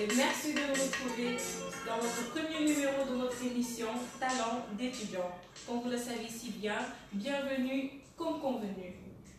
Et merci de nous retrouver dans notre premier numéro de notre émission Talent d'étudiants. Comme vous le savez si bien, bienvenue comme convenu.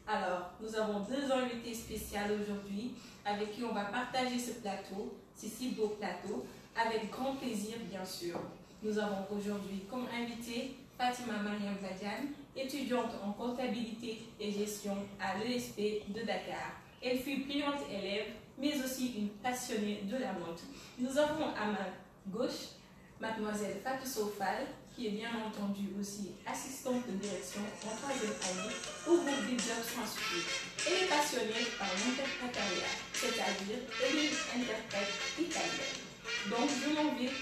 Alors, nous avons deux invités spéciaux aujourd'hui avec qui on va partager ce plateau, ce si beau plateau, avec grand plaisir bien sûr. Nous avons aujourd'hui comme invité Fatima Mariam Badiane, étudiante en comptabilité et gestion à l'ESP de Dakar. Elle fut brillante élève, mais aussi une passionnée de la mode. Nous avons à ma gauche mademoiselle Fatou Sofal, qui est bien entendu aussi assistante de direction en troisième année au groupe des jobs transférés. Elle est passionnée par l'interprétariat, c'est-à-dire elle est une interprète italienne. Donc je m'en vais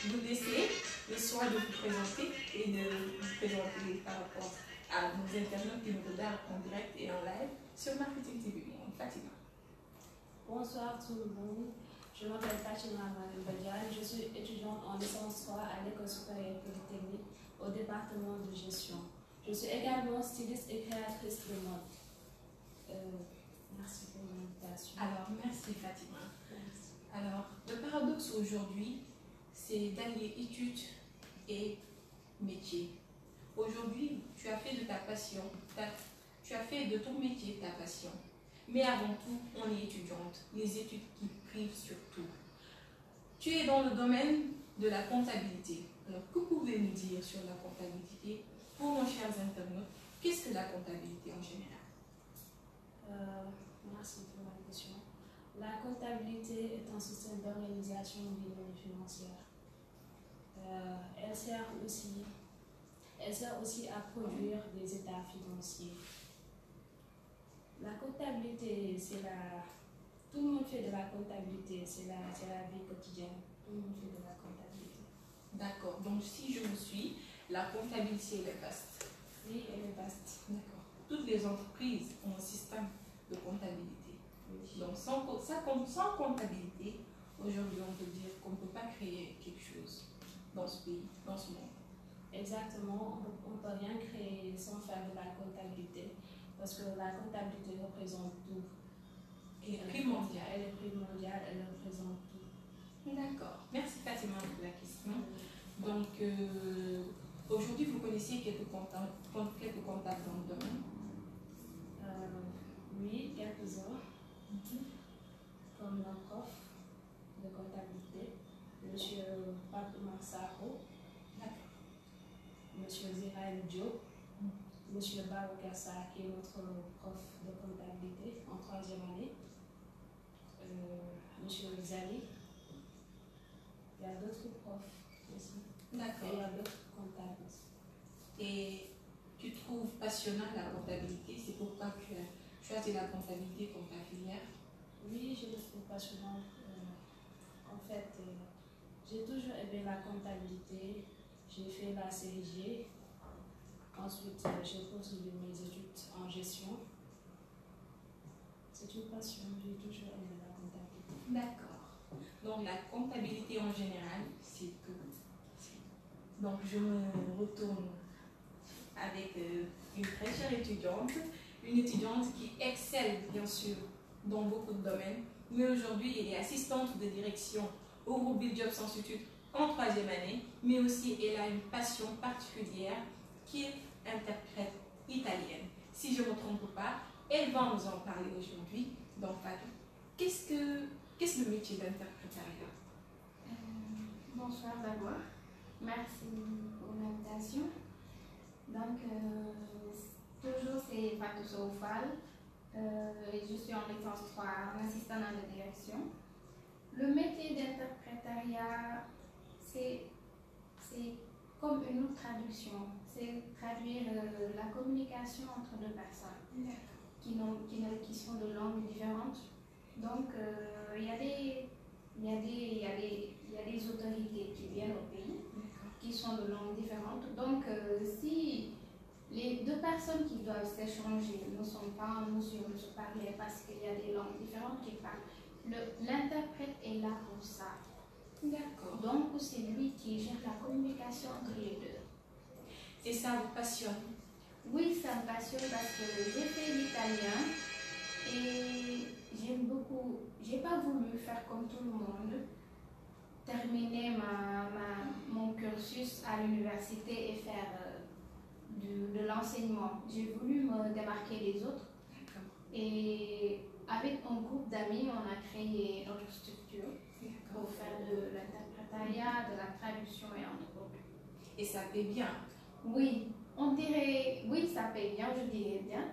vous laisser le soin de vous présenter et de vous présenter par rapport à nos internautes qui nous regardent en direct et en live sur Marketing TV. Fatima. Bonsoir tout le monde, je m'appelle Fatima Mariam Badiane, je suis étudiante en licence 3 à l'École supérieure polytechnique au département de gestion. Je suis également styliste et créatrice de mode. Merci pour l'invitation. Alors, merci Fatima. Merci. Alors, le paradoxe aujourd'hui, c'est d'allier études et métier. Aujourd'hui, tu as fait de ta passion, tu as fait de ton métier ta passion. Mais avant tout, on est étudiante, les études qui privent surtout. Tu es dans le domaine de la comptabilité. Alors, que pouvez-vous nous dire sur la comptabilité? Pour nos chers internautes, qu'est-ce que la comptabilité en général? Merci pour la question. La comptabilité est un système d'organisation des données financières. Elle sert aussi à produire des états financiers. La comptabilité, c'est la... Tout le monde fait de la comptabilité, c'est la vie quotidienne. Tout le monde fait de la comptabilité. D'accord. Donc, si je me suis, la comptabilité elle est vaste. Oui, elle est vaste. D'accord. Toutes les entreprises ont un système de comptabilité. Oui. Donc, sans comptabilité, aujourd'hui, on peut dire qu'on ne peut pas créer quelque chose dans ce pays, dans ce monde. Exactement. On ne peut rien créer sans faire de la comptabilité. Parce que la comptabilité représente tout. Elle est primordiale. Elle est primordiale, elle représente tout. D'accord. Merci Fatima pour la question. Donc, aujourd'hui, vous connaissez quelques comptables dans le domaine? Oui, quelques-uns. Comme le prof de comptabilité, M. Pape Marsaro, M. Ziraïl Diop, M. Barokassa, qui est notre prof de comptabilité en troisième année, M. Zali. Il y a d'autres profs aussi. D'accord. Et il y a d'autres comptables aussi. Et tu trouves passionnant la comptabilité, c'est pourquoi tu as choisi la comptabilité comme ta filière? Oui, je le trouve passionnant. En fait, j'ai toujours aimé la comptabilité. J'ai fait la CIG. Ensuite, j'ai poursuivi mes études en gestion. C'est une passion, j'ai toujours aimé la comptabilité. D'accord. Donc la comptabilité en général, c'est que... Donc je me retourne avec une très chère étudiante, une étudiante qui excelle bien sûr dans beaucoup de domaines, mais aujourd'hui elle est assistante de direction au groupe des Jobs Institute en troisième année, mais aussi elle a une passion particulière qui est interprète italienne. Si je ne me trompe pas, elle va nous en parler aujourd'hui. Donc Fatou, qu'est-ce le métier d'interprétariat? Bonsoir d'abord, merci pour l'invitation. Donc, toujours c'est Fatou Sofal, je suis en licence 3 en assistant à la direction. Le métier d'interprétariat, c'est comme une autre traduction, c'est traduire la communication entre deux personnes qui sont de langues différentes. Donc, il y a des autorités qui viennent au pays, qui sont de langues différentes. Donc, si les deux personnes qui doivent s'échanger ne sont pas en mesure de se parler parce qu'il y a des langues différentes qui parlent, l'interprète est là pour ça. D'accord. Donc, c'est lui qui gère la communication entre les deux. Et ça vous passionne? Oui, ça me passionne parce que j'ai fait l'italien Et j'aime beaucoup, j'ai pas voulu faire comme tout le monde, terminer mon cursus à l'université et faire de l'enseignement. J'ai voulu me démarquer des autres. Et avec un groupe d'amis, on a créé notre structure pour faire de l'interprétariat, de la traduction et entre autres. Et ça paie bien. Oui, on dirait, oui, ça paye bien, je dirais bien.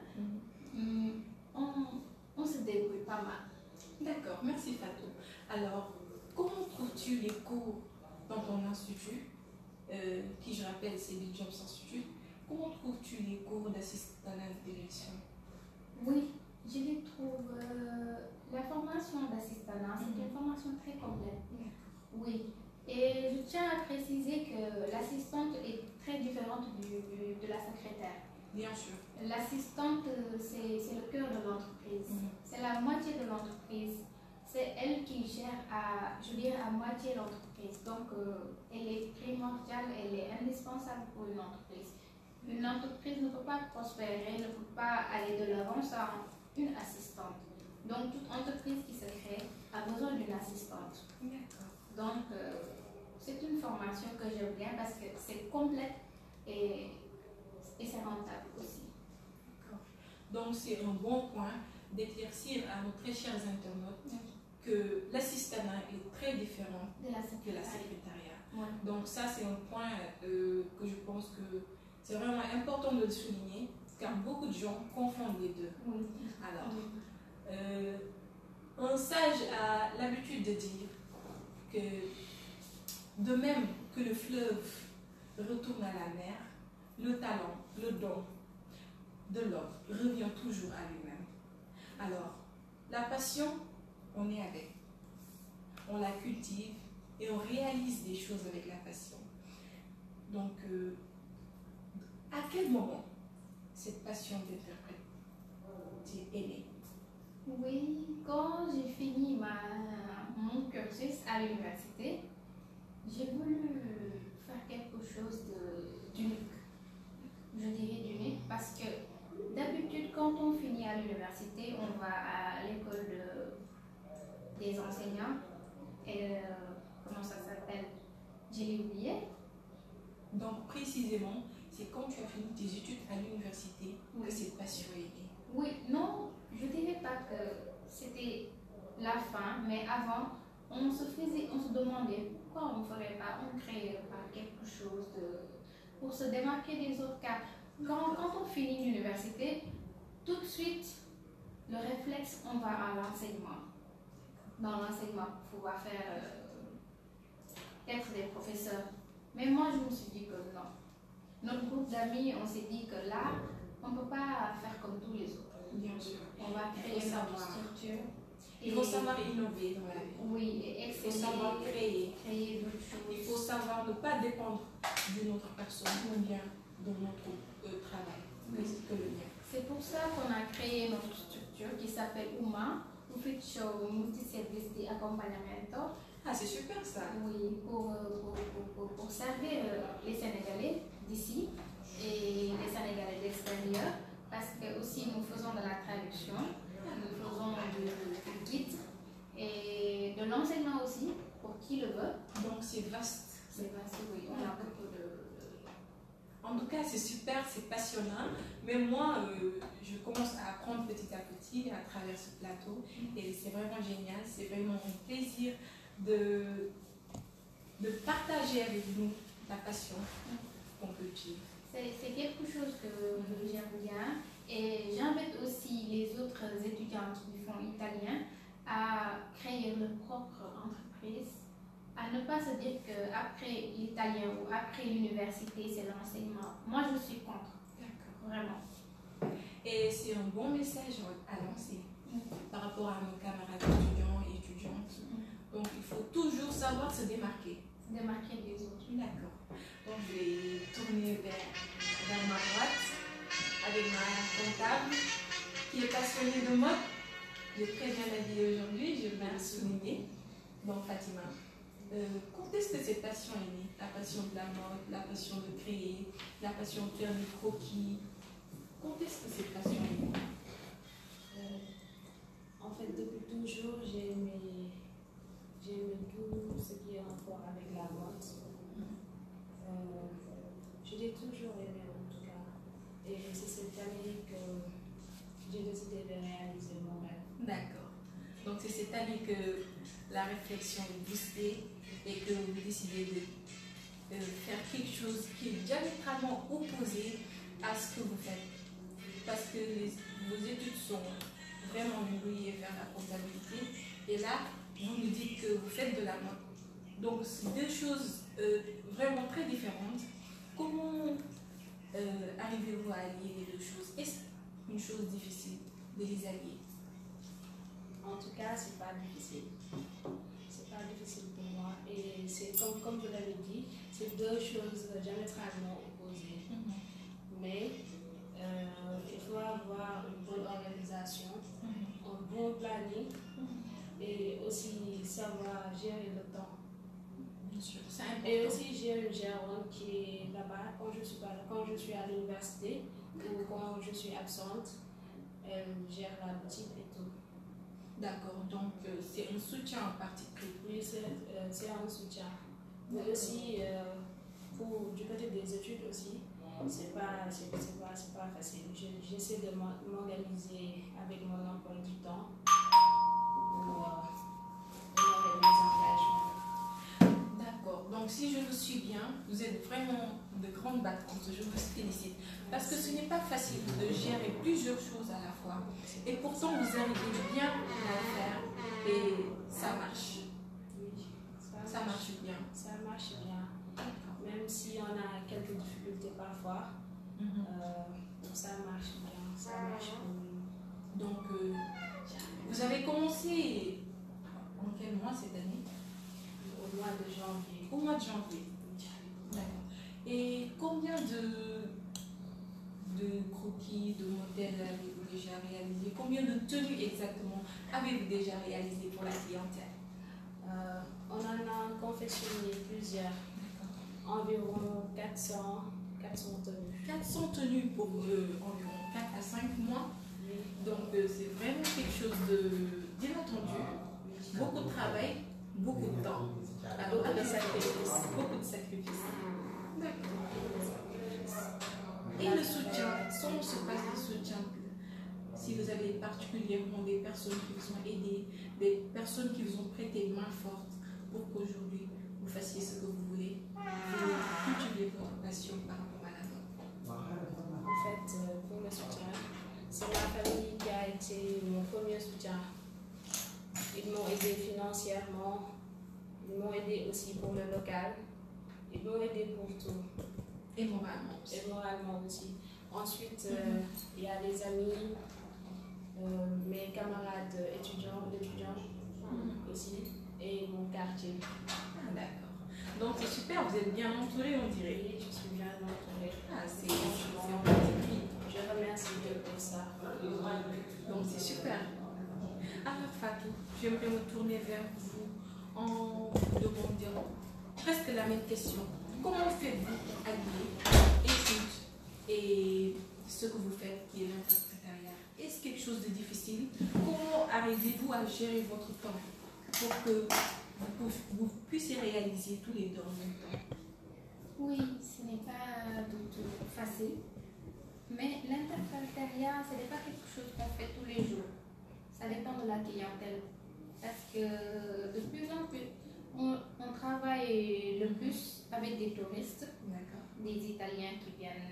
On se débrouille pas mal. D'accord, merci Fatou. Alors, comment trouves-tu les cours dans ton institut, qui je rappelle c'est Bill Jobs Institute? Comment trouves-tu les cours d'assistant à la direction? Oui, je les trouve. La formation d'assistant, c'est une formation très complète. Oui, et je tiens à préciser que l'assistante est très différente de la secrétaire. Bien sûr. L'assistante, c'est le cœur de l'entreprise. C'est la moitié de l'entreprise. C'est elle qui gère à moitié l'entreprise. Donc, elle est primordiale, elle est indispensable pour une entreprise. Une entreprise ne peut pas prospérer, ne peut pas aller de l'avant sans une assistante. Donc, toute entreprise qui se crée a besoin d'une assistante. Donc, c'est une formation que j'aime bien parce que c'est complète et c'est rentable aussi. Donc, c'est un bon point d'éclaircir à nos très chers internautes que l'assistanat est très différent de la secrétariat. Ouais. Donc, ça, c'est un point que je pense que c'est vraiment important de le souligner, car beaucoup de gens confondent les deux. Oui. Alors, un sage a l'habitude de dire que de même que le fleuve retourne à la mer, le talent, le don de l'homme revient toujours à lui-même. Alors, la passion, on est avec. On la cultive et on réalise des choses avec la passion. Donc, à quel moment cette passion d'interprète est née? Oui, quand j'ai fini mon cursus à l'université, j'ai voulu faire quelque chose d'unique. Je dirais d'unique parce que d'habitude, quand on finit à l'université, on va à l'école des enseignants. Et comment ça s'appelle? Je l'ai oublié. Donc, précisément, c'est quand tu as fini tes études à l'université que cette passion est née. Oui, non, je ne dirais pas que c'était la fin, mais avant, on se demandait pourquoi on ne ferait pas, on ne créerait pas quelque chose pour se démarquer des autres cas. Quand on finit l'université, tout de suite, le réflexe, on va à l'enseignement. Dans l'enseignement, il faut faire être des professeurs. Mais moi, je me suis dit que non. Notre groupe d'amis, on s'est dit que là, on ne peut pas faire comme tous les autres. Bien sûr. On va créer notre structure. Il faut savoir innover dans la vie. Oui, et il faut savoir créer d'autres choses. Il faut savoir ne pas dépendre d'une autre personne ou bien de notre travail. Que le mien. C'est pour ça qu'on a créé notre structure qui s'appelle UMA, Ufficio Multiservice di Accompagnamento. Ah, c'est super ça. Oui, pour servir les Sénégalais d'ici et les Sénégalais d'extérieur, parce que aussi nous faisons de la traduction, nous faisons du guide et de l'enseignement aussi, pour qui le veut. Donc c'est vaste. C'est vaste, oui, on a beaucoup de... En tout cas, c'est super, c'est passionnant. Mais moi, je commence à apprendre petit à petit à travers ce plateau. Et c'est vraiment génial, c'est vraiment un plaisir de partager avec vous la passion qu'on cultive. C'est quelque chose que j'aime bien. Et j'invite aussi les autres étudiants qui font italien à créer leur propre entreprise, à ne pas se dire qu'après l'italien ou après l'université, c'est l'enseignement. Moi, je suis contre. D'accord. Vraiment. Et c'est un bon message à lancer par rapport à nos camarades étudiants et étudiantes. Donc, il faut toujours savoir se démarquer. Se démarquer des autres. D'accord. Donc, je vais tourner vers ma droite avec ma comptable qui est passionnée de mode. J'ai très bien habillée aujourd'hui, je vais le souligner. Donc, Fatima, quand est-ce que cette passion est née? La passion de la mode, la passion de créer, la passion de faire des croquis. Quand est-ce que cette passion est née? décidé de réaliser mon rêve. D'accord. Donc c'est cette année que la réflexion est boostée et que vous décidez de faire quelque chose qui est diamétralement opposé à ce que vous faites. Parce que vos études sont vraiment oubliées vers la comptabilité. Et là, vous nous dites que vous faites de la mode. Donc, c'est deux choses vraiment très différentes. Comment arrivez-vous à allier les deux choses? Est-ce une chose difficile de les allier? En tout cas, c'est pas difficile. C'est pas difficile pour moi. Et c'est comme vous l'avez dit, c'est deux choses diamétralement opposées. Mais il faut avoir une bonne organisation, un bon planning et aussi savoir gérer le temps. Bien sûr, c'est important. Et aussi, j'ai une gérante qui est là-bas quand je suis pas là, quand je suis à l'université ou quand je suis absente, elle gère la boutique et tout. D'accord, donc c'est un soutien en particulier. Oui, c'est un soutien. Mais aussi, du côté des études aussi, c'est pas facile. J'essaie de m'organiser avec mon emploi du temps pour honorer mes engagements. D'accord, donc si je vous suis bien, vous êtes vraiment de grandes battantes, je vous félicite. Parce que ce n'est pas facile de gérer plusieurs choses à la fois. Et pourtant, vous arrivez bien à le faire et ça marche. Oui, Ça marche bien. Ça marche bien. Même si on a quelques difficultés parfois, ça marche bien. Ça marche bien. Donc, vous avez commencé en quel mois cette année? Au mois de janvier. Au mois de janvier. D'accord. Et combien de croquis, de modèles avez-vous déjà réalisé? Combien de tenues exactement avez-vous déjà réalisé pour la clientèle? On en a confectionné plusieurs, environ 400 tenues. 400 tenues pour environ 4 à 5 mois. Donc c'est vraiment quelque chose d'inattendu. Beaucoup de travail, beaucoup de temps. Alors, Beaucoup de sacrifices. Beaucoup de sacrifices. D'accord. Et le soutien, comment se passe le soutien? Si vous avez particulièrement des personnes qui vous ont aidé, des personnes qui vous ont prêté main forte pour qu'aujourd'hui vous fassiez ce que vous voulez, vous cultivez votre passion par rapport à la mode. En fait, pour le soutien, c'est ma famille qui a été mon premier soutien. Ils m'ont aidé financièrement, ils m'ont aidé aussi pour le local, ils m'ont aidé pour tout. Et moralement aussi. Et moralement aussi. Ensuite, il y a les amis, mes camarades étudiants aussi, et mon quartier. Ah, d'accord. Donc c'est super, vous êtes bien entouré, on dirait. Oui, je suis bien entourée. Ah, c'est magnifique. Je remercie Dieu pour ça. Donc c'est super. Alors Fatou, j'aimerais me tourner vers vous en vous demandant presque la même question. Comment faites-vous allier études et ce que vous faites qui est l'interprétariat? Est-ce quelque chose de difficile? Comment arrivez-vous à gérer votre temps pour que vous puissiez réaliser tous les deux en même temps? Oui, ce n'est pas du tout facile. Mais l'interprétariat, ce n'est pas quelque chose qu'on fait tous les jours. Ça dépend de la clientèle. Parce que de plus en plus, on travaille le plus avec des touristes, des Italiens qui viennent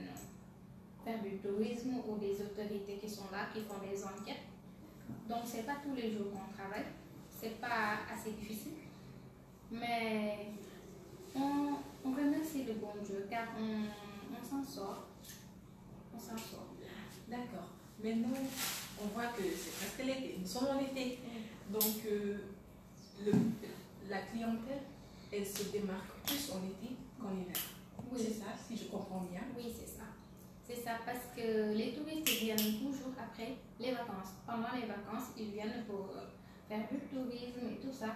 faire du tourisme ou des autorités qui sont là, qui font des enquêtes. Donc, ce n'est pas tous les jours qu'on travaille. Ce n'est pas assez difficile. Mais on remercie le bon Dieu car on s'en sort. On s'en sort. D'accord. Maintenant, on voit que c'est presque l'été. Nous sommes en été. Donc, la clientèle, elle se démarque plus en été qu'en hiver. Oui. C'est ça, si je comprends bien. Oui, c'est ça. C'est ça, parce que les touristes viennent toujours après les vacances. Pendant les vacances, ils viennent pour faire du tourisme et tout ça.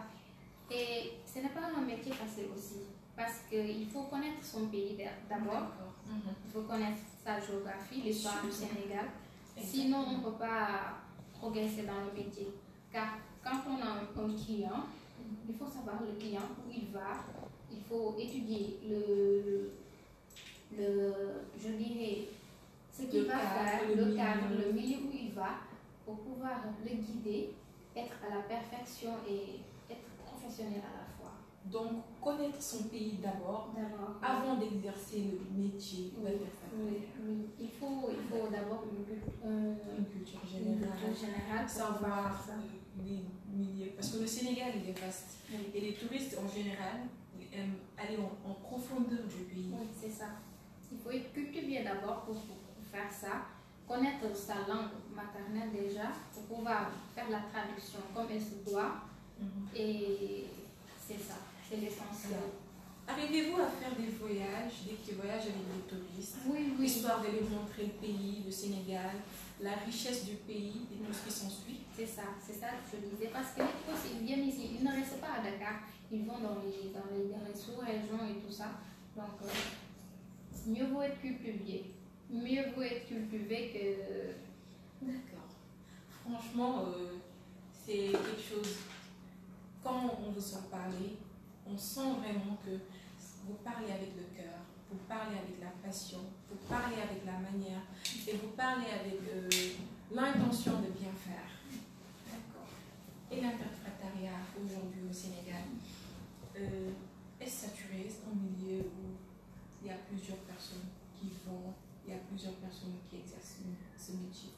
Et ce n'est pas un métier facile aussi, parce qu'il faut connaître son pays d'abord. Il faut connaître sa géographie, l'histoire du Sénégal. Sinon, on ne peut pas progresser dans le métier. Car quand on a un client, il faut savoir le client où il va. Il faut étudier je dirais, ce qu'il va faire, le cadre, le milieu où il va, pour pouvoir le guider, être à la perfection et être professionnel à la fois. Donc, connaître son pays d'abord, D'abord, avant d'exercer le métier oui, oui. Il faut d'abord une culture une générale, culture générale pour savoir faire ça. les milieux. Parce que le Sénégal, il est vaste. Oui. Et les touristes, en général, ils aiment aller en profondeur du pays. Oui, c'est ça. Il faut être cultivé d'abord pour faire ça, connaître sa langue maternelle déjà, pour pouvoir faire la traduction comme elle se doit. Et c'est ça, c'est l'essentiel. Arrivez-vous à faire des petits voyages avec des touristes, Oui, oui. histoire de leur montrer le pays, le Sénégal, la richesse du pays et tout ce qui s'ensuit? C'est ça que je disais. Parce que les touristes, ils viennent ici, ils ne restent pas à Dakar, ils vont dans les sous-régions et tout ça. Donc, mieux vaut être cultivé. Mieux vaut être cultivé que. D'accord. Franchement, c'est quelque chose. Quand on vous en parle, on sent vraiment que vous parlez avec le cœur, vous parlez avec la passion, vous parlez avec la manière et vous parlez avec l'intention de bien faire. D'accord. Et l'interprétariat aujourd'hui au Sénégal est saturé, c'est un milieu où il y a plusieurs personnes qui vont, il y a plusieurs personnes qui exercent ce métier.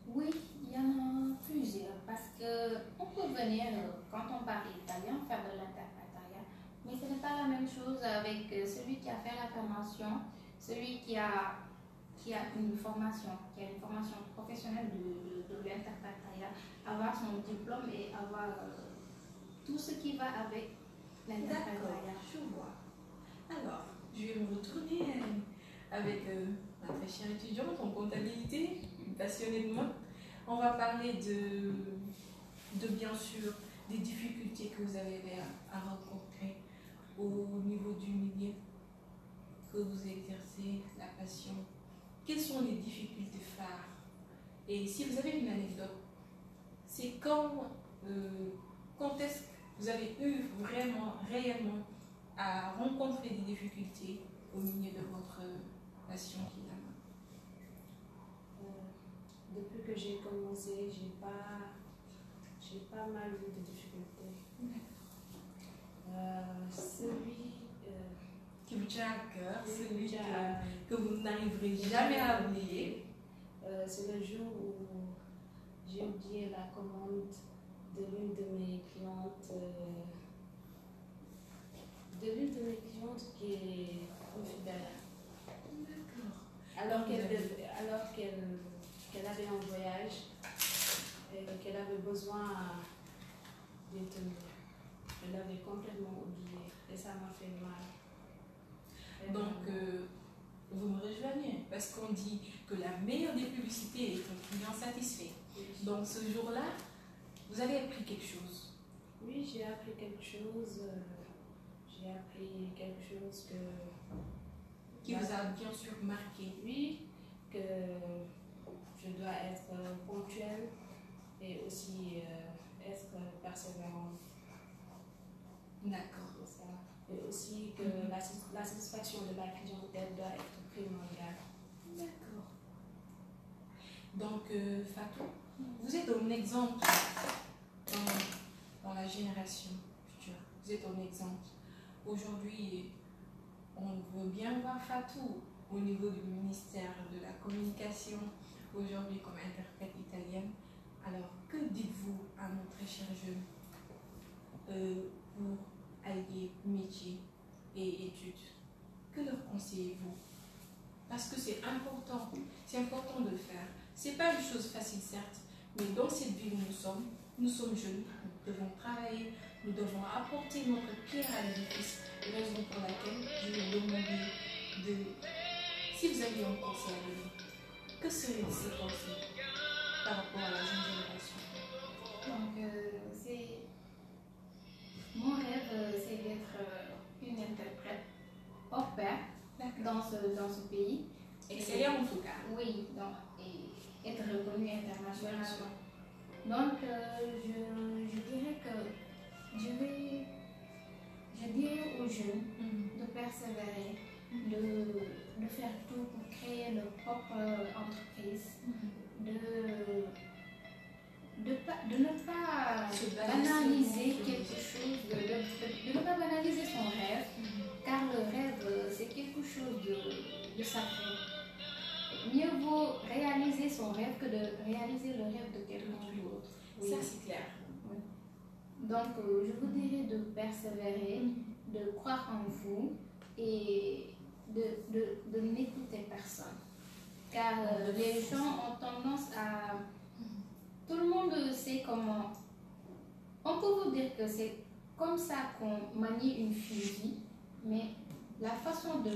Oui, il y en a plusieurs parce qu'on peut venir, quand on parle italien, faire de l'interprétariat, mais ce n'est pas la même chose avec celui qui a fait la formation, celui qui a une formation professionnelle de l'interprétariat, avoir son diplôme et avoir tout ce qui va avec l'interprétariat. D'accord, je vois. Alors, je vais me retourner avec ma très chère étudiante en comptabilité, passionnée de moi. On va parler de bien sûr des difficultés que vous avez à rencontrer au niveau du milieu que vous exercez, la passion. Quelles sont les difficultés phares? Et si vous avez une anecdote, c'est quand est-ce que vous avez eu vraiment, réellement à rencontrer des difficultés au milieu de votre passion qui est la main? Depuis que j'ai commencé, j'ai pas mal eu de difficultés. Celui Qui vous tient à cœur, celui qui que vous n'arriverez jamais à oublier. c'est le jour où j'ai oublié la commande de l'une de mes clientes, qui est infidèle. Alors qu'elle avait un voyage et qu'elle avait besoin de tenir. Elle avait complètement oublié et ça m'a fait mal. Donc, vous me rejoignez parce qu'on dit que la meilleure des publicités est un client satisfait. Donc, ce jour-là, vous avez appris quelque chose. Oui, j'ai appris quelque chose. Qui vous a bien sûr marqué. Oui, que je dois être ponctuelle et aussi être persévérante. D'accord. C'est ça. Et aussi que la satisfaction de la clientèle doit être primordiale. D'accord. Donc, Fatou, vous êtes un exemple dans la génération future. Vous êtes un exemple. Aujourd'hui, on veut bien voir Fatou au niveau du ministère de la Communication, aujourd'hui comme interprète italienne. Alors, que dites-vous à nos très chers jeunes pour allier métier et études? Que leur conseillez-vous? Parce que c'est important de le faire. C'est pas une chose facile, certes, mais dans cette vie où nous sommes jeunes, nous devons travailler, nous devons apporter notre pierre à l'édifice. Raison pour laquelle je vais vous demander si vous aviez un conseil à donner, que serait ce conseil par rapport à la jeune génération? Donc, mon rêve, c'est d'être une interprète hors pair dans ce pays. Excellent en tout cas. Oui, donc, et être reconnue internationalement. Donc, je dirais que je dirais aux jeunes de persévérer, de faire tout pour créer leur propre entreprise, banaliser quelque chose, de ne pas banaliser son rêve, car le rêve, c'est quelque chose de sacré. Mieux vaut réaliser son rêve que de réaliser le rêve de quelqu'un d'autre. Oui. Ça, c'est clair. Oui. Donc, je vous dirais de persévérer, de croire en vous et de n'écouter personne. Car les gens ont tendance à... Tout le monde sait comment... On peut vous dire que c'est comme ça qu'on manie une fusil, mais la façon de...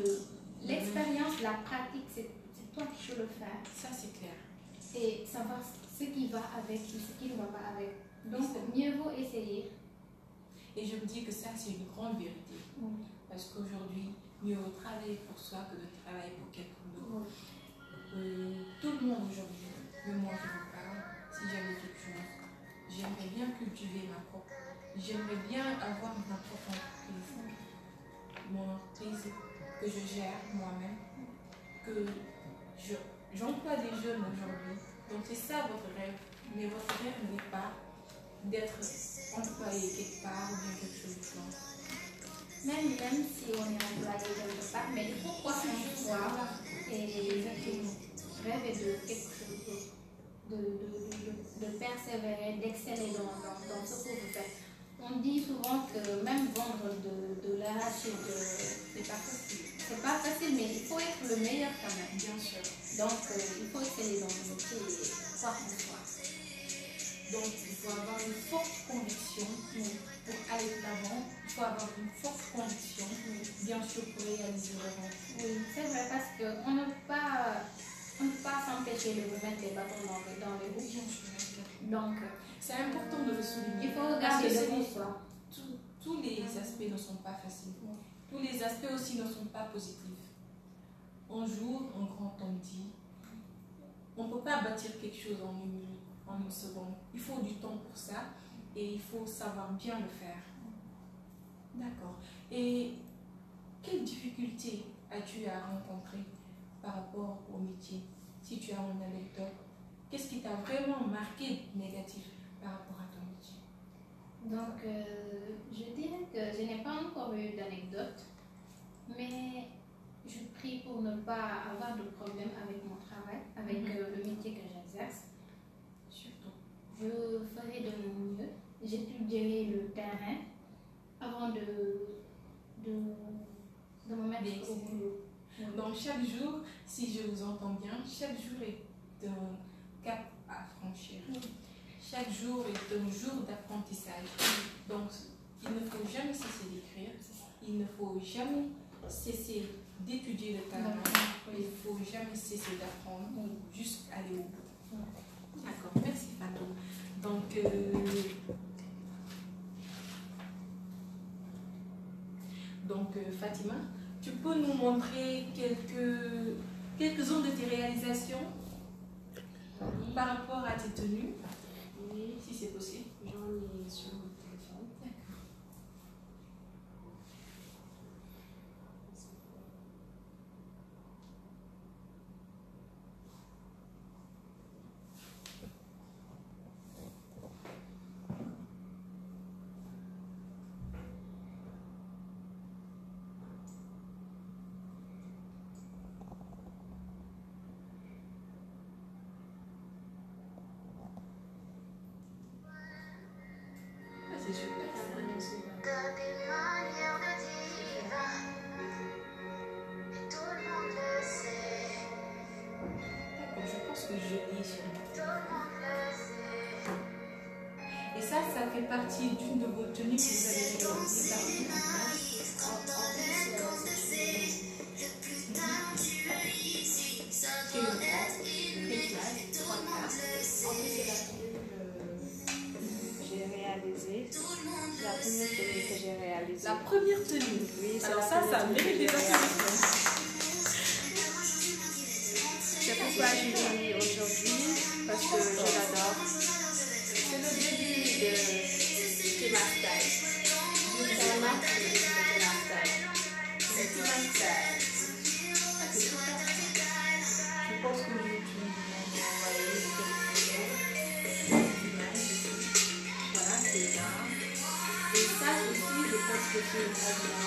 L'expérience, la pratique, c'est toi qui peux le faire. Ça, c'est clair. Et savoir ce qui va avec et ce qui ne va pas avec. Donc, mieux vaut essayer. Et je me dis que ça, c'est une grande vérité. Parce qu'aujourd'hui, mieux vaut travailler pour soi que de travailler pour quelqu'un d'autre. Tout le monde aujourd'hui, le moi qui vous parle, si j'avais quelque chose, j'aimerais bien cultiver ma propre. J'aimerais bien avoir ma propre entreprise. Mon entreprise que je gère moi-même, que j'emploie des jeunes aujourd'hui. Donc c'est ça votre rêve. Mais votre rêve n'est pas d'être employé quelque part ou bien quelque chose de genre. Même si on est employé quelque part, mais il faut croire en soi et rêver de quelque chose, de persévérer, d'exceller dans ce que vous faites. On dit souvent que même vendre de l'arachide, c'est pas facile. C'est pas facile, mais il faut être le meilleur quand même. Bien sûr. Donc, il faut exceller dans le métier et croire en soi. Donc, il faut avoir une forte conviction pour aller de l'avant. Il faut avoir une forte conviction, bien sûr, pour réaliser le rêve. Oui, c'est vrai, parce qu'on ne peut pas s'empêcher de vous mettre les bâtons dans les roues. Bien sûr. Donc, c'est important de le souligner. Il faut regarder le bon soi. Tous les aspects ne sont pas faciles. Tous les aspects aussi ne sont pas positifs. Un jour, un grand homme dit, on ne peut pas bâtir quelque chose en une minute, en une seconde. Il faut du temps pour ça et il faut savoir bien le faire. D'accord. Et quelles difficultés as-tu à rencontrer par rapport au métier? Si tu as une anecdote, qu'est-ce qui t'a vraiment marqué négatif par rapport à ton métier? Donc, je dirais que je n'ai pas encore eu d'anecdote, mais je prie pour ne pas avoir de problème avec mon travail, avec le métier que j'exerce. Surtout. Je ferai de mon mieux. J'étudierai le terrain avant de me mettre au boulot. Donc, chaque jour, si je vous entends bien, chaque jour est un cap à franchir. Chaque jour est un jour d'apprentissage. Donc, il ne faut jamais cesser d'écrire. Il ne faut jamais cesser d'étudier le talent. Il ne faut jamais cesser d'apprendre, juste aller au bout. D'accord, merci Fatou. Donc, Fatima, tu peux nous montrer quelques-unes de tes réalisations par rapport à tes tenues? Oui, si c'est possible. j'en ai sur mon téléphone. D'accord. C'est super. D'accord, je pense que je lis sur et ça fait partie d'une de vos tenues que vous avez réalisées J'ai réalisé la première tenue que j'ai réalisée. La première tenue. Oui, alors ça mérite des applaudissements. C'est pourquoi je l'ai mis aujourd'hui, parce que je l'adore. C'est le début de Tima Style. C'est un match de Tima Style. C'est Tima Style. Je pense que je vais envoyer quelques images. Voilà, c'est films très bien.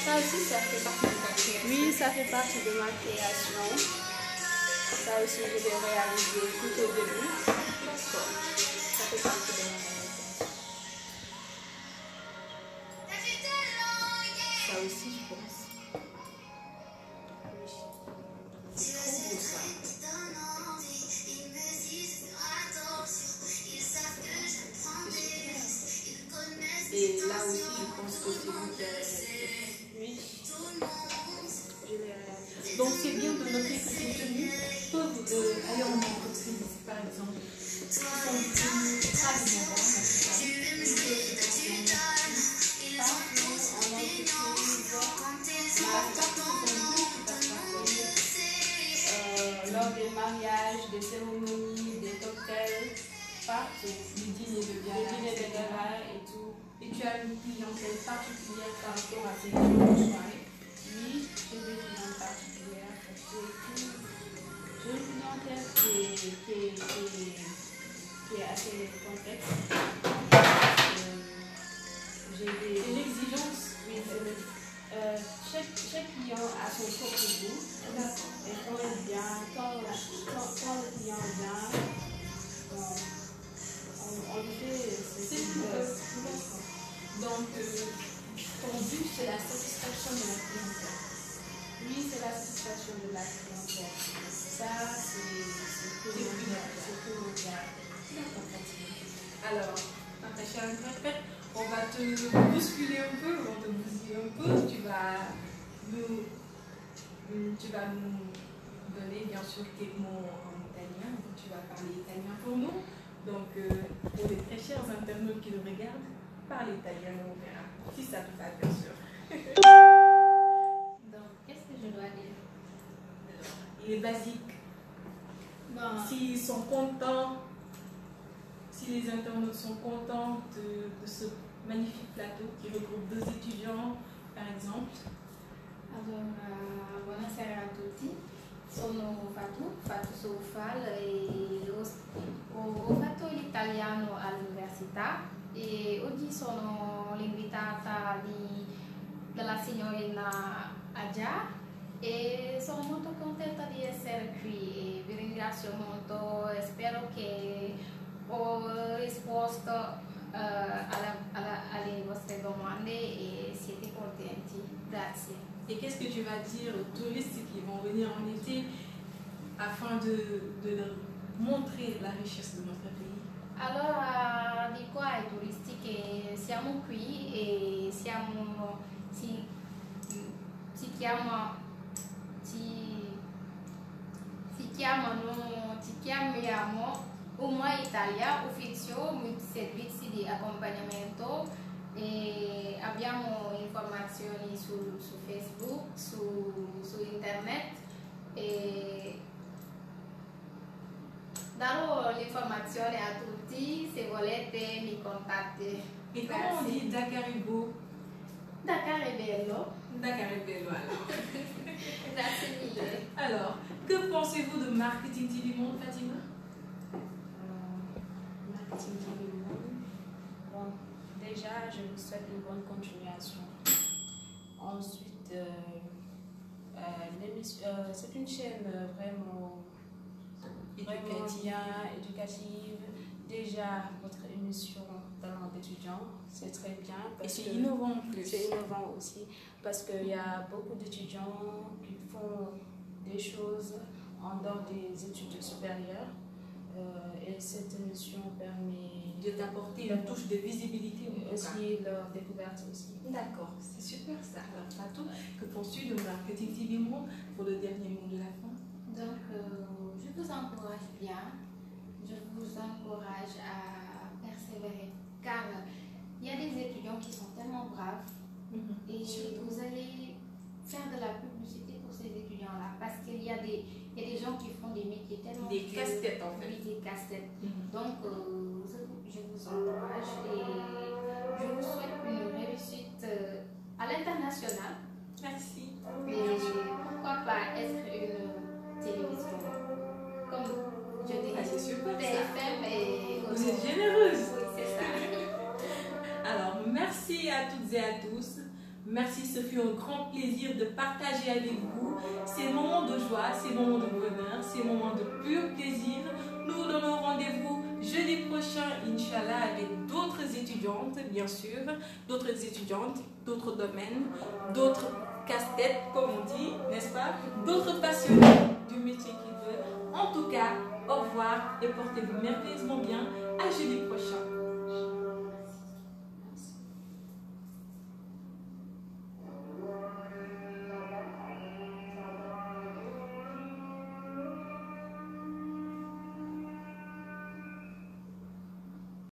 Ça aussi, ça fait partie de ta création. Oui, ça fait partie de ma création. Ça aussi, je l'ai réalisé tout au début. D'accord. Ça fait partie de ma réalisation. Ça aussi, je pense. C'est trop beau ça. Et là aussi, je pense que c'est vous qui avez réalisé. Oui, je l'ai réalisé. Donc c'est bien de noter que ces tenues peuvent aller en entreprise, par exemple. Ce sont des tenues traditionnelles, Lors des mariages, des cérémonies, des cocktails, partout. des dîners de Des gala, dîners de etc. gala et tout. Et tu as une clientèle particulière par rapport à ces soirées. Oui, j'ai des clients particulières parce que j'ai une clientèle qui est assez complexe. J'ai des... C'est l'exigence. Oui, chaque client a son propre goût. Et quand il vient, quand le client vient, on lui fait C'est tout. Donc, ton but, c'est la satisfaction de la clientèle. Oui, c'est la satisfaction de la clientèle. Ça, c'est primordial. D'accord, Fatima. Alors, Natacha, on va te bousculer un peu, on va te bousculer un peu. Tu vas nous donner bien sûr quelques mots en italien. Donc, tu vas parler italien pour nous. Donc, pour les très chers internautes qui nous regardent, parle italien, on verra. Si ça te va, bien sûr. Donc, qu'est-ce que je dois dire? Il est basique. Bon, S'ils sont contents, si les internautes sont contents de ce magnifique plateau qui regroupe 2 étudiants, par exemple. allora, buonasera a tutti. Sono Fatou Soufal e ho fatto l'italiano all'università e oggi sono l'invitata della signorina Adja e sono molto contenta di essere qui e vi ringrazio molto e spero che ho risposto alle vostre domande e siete contenti. Grazie. Et qu'est-ce que tu vas dire aux touristes qui vont venir en été afin de leur montrer la richesse de notre pays? Allora dico ai turisti che siamo qui e ci chiamiamo Uma Italia, ufficio multiservizi di accompagnamento e abbiamo informazioni su Facebook, su internet e darò l'informazione a tutti, se volete mi contatti. Et comment on dit Dakar est beau? Dakar è bello. Dakar est bello alors. Grazie mille. Alors, que pensez-vous de Marketing TV Monde, Fatima? Marketing TV Monde. Bon, déjà, je vous souhaite une bonne continuation. Ensuite, c'est une chaîne vraiment éducative. Déjà, votre émission Talent d'étudiant, c'est très bien. Et c'est innovant en plus. C'est innovant aussi parce qu'il y a beaucoup d'étudiants qui font des choses en dehors des études supérieures. Et cette émission permet De t'apporter une touche de visibilité aussi leur découverte aussi. D'accord, c'est super ça. Alors, Fatou, que penses-tu de Marketing TV Monde pour le dernier mot de la fin? Donc, je vous encourage bien, je vous encourage à persévérer car il y a des étudiants qui sont tellement braves et vous allez faire de la publicité pour ces étudiants-là parce qu'il y a des gens qui font des métiers tellement Des casse-têtes en fait. Oui, des casse-têtes. Donc, je vous encourage et je vous souhaite une réussite à l'international. Merci. Et pourquoi pas être une télévision comme je dis, Ah, c'est super ça. TFM et Vous êtes généreuse. Oui, c'est ça. Alors, merci à à toutes et à tous. Merci, ce fut un grand plaisir de partager avec vous ces moments de joie, ces moments de bonheur, ces moments de pur plaisir. Nous vous donnons rendez-vous jeudi prochain, Inch'Allah, avec d'autres étudiantes, bien sûr, d'autres étudiantes, d'autres domaines, d'autres casse-têtes, comme on dit, n'est-ce pas? D'autres passionnés du métier qu'ils veulent. En tout cas, au revoir et portez-vous merveilleusement bien. À jeudi prochain.